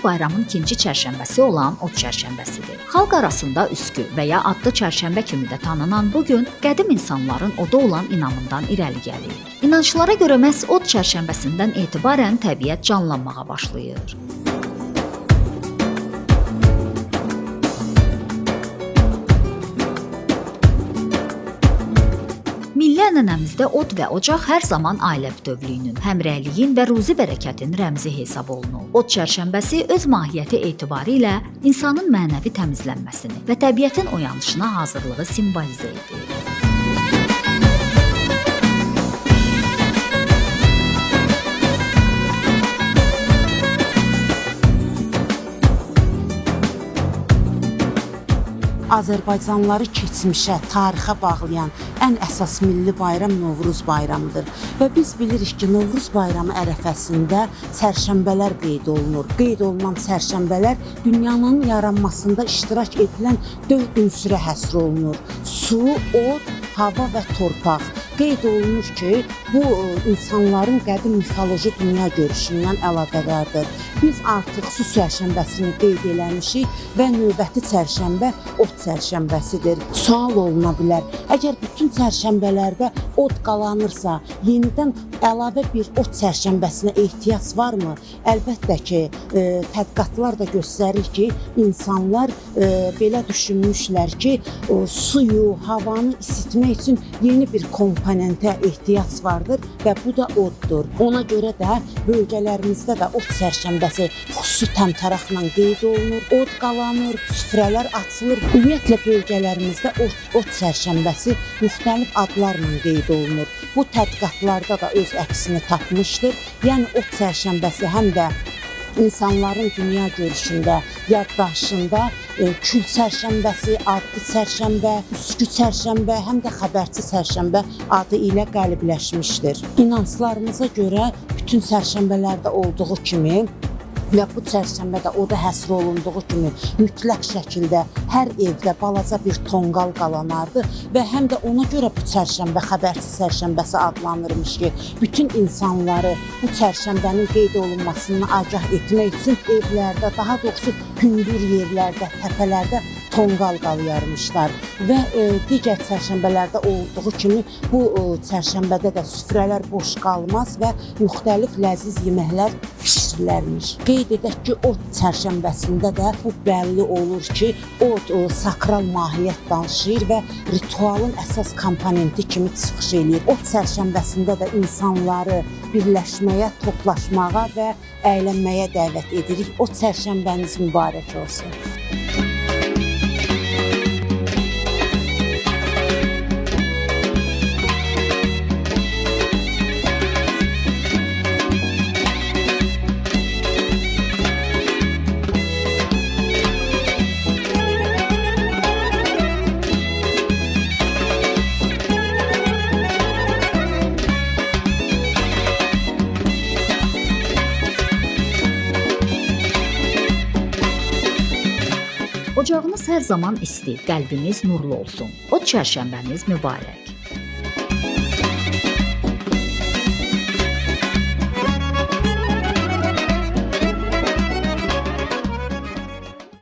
bayramın ikinci çərşənbəsi olan Od çərşənbəsidir. Xalq arasında üskü və ya adlı çərşənbə kimi də tanınan bu gün qədim insanların oda olan inamından irəli gəlir. İnançlara görə məhz Od çərşənbəsindən etibarən təbiət canlanmağa başlayır. Milli ənənəmizdə od və ocaq hər zaman ailə bütövlüyünün, həmrəyliyin və ruzi bərəkətin rəmzi hesab olunur. Od çərşənbəsi öz mahiyyəti etibarilə insanın mənəvi təmizlənməsini və təbiətin oyanışına hazırlığı simvolizə edir. Azərbaycanlıları keçmişə, tarixə bağlayan ən əsas milli bayram Novruz bayramıdır. Və biz bilirik ki, Novruz bayramı ərəfəsində çərşənbələr qeyd olunur. Qeyd olunan çərşənbələr dünyanın yaranmasında iştirak edilən 4 ünsürə həsr olunur. Su, od, hava və torpaq. Qeyd olunur ki, bu insanların qədim mifoloji dünya görüşündən əlaqədardır. Biz artıq su çərşənbəsini qeyd eləmişik və növbəti çərşənbə od çərşənbəsidir. Sual oluna bilər, əgər bütün çərşənbələrdə od qalanırsa, yenidən əlavə bir od çərşənbəsinə ehtiyac varmı? Əlbəttə ki, tədqiqatlar da göstərir ki, insanlar düşünmüşlər ki, suyu, havanı isitmək üçün yeni bir komponentə ehtiyac vardır və bu da oddur. Ona görə də bölgələrimizdə də od çərşənbəsi xüsusi təmtəraqla qeyd olunur, od qalanır, süfrələr açılır. Ümumiyyətlə bölgələrimizdə od çərşənbəsi müxtəlif adlarla qeyd olunur. Bu tədqiqatlarda da öz əksini tapmışdır. Yəni od çərşənbəsi həm də insanların dünya görüşündə, yaddaşında kül çərşənbəsi, adlı çərşənbə, üskü çərşənbə, həm də xəbərçi çərşənbə adı ilə qəlibləşmişdir. İnanclarımıza görə bütün çərşənbələrdə olduğu kimi və bu çərşənbədə oda həsr olunduğu kimi mütləq şəkildə hər evdə balaca bir tonqal qalanardı və həm də ona görə bu çərşənbə xəbərçi çərşənbəsi adlanırmış ki, bütün insanları bu çərşənbənin qeyd olunmasını agah etmək üçün evlərdə, daha doğrusu hündür yerlərdə, təpələrdə tonqal qalayarmışlar və digər çərşənbələrdə olduğu kimi bu çərşənbədə də süfrələr boş qalmaz və müxtəlif ləziz yeməklər pişirilərmiş. Qeyd edək ki, od çərşənbəsində də bu bəlli olur ki, od sakral mahiyyət daşıyır və ritualın əsas komponenti kimi çıxış eləyir. Od çərşənbəsində də insanları birləşməyə, toplaşmağa və əylənməyə dəvət edirik. Od çərşənbəniz mübarək olsun. Ocağınız hər zaman isti, qəlbiniz nurlu olsun. Od çərşənbəniz mübarək.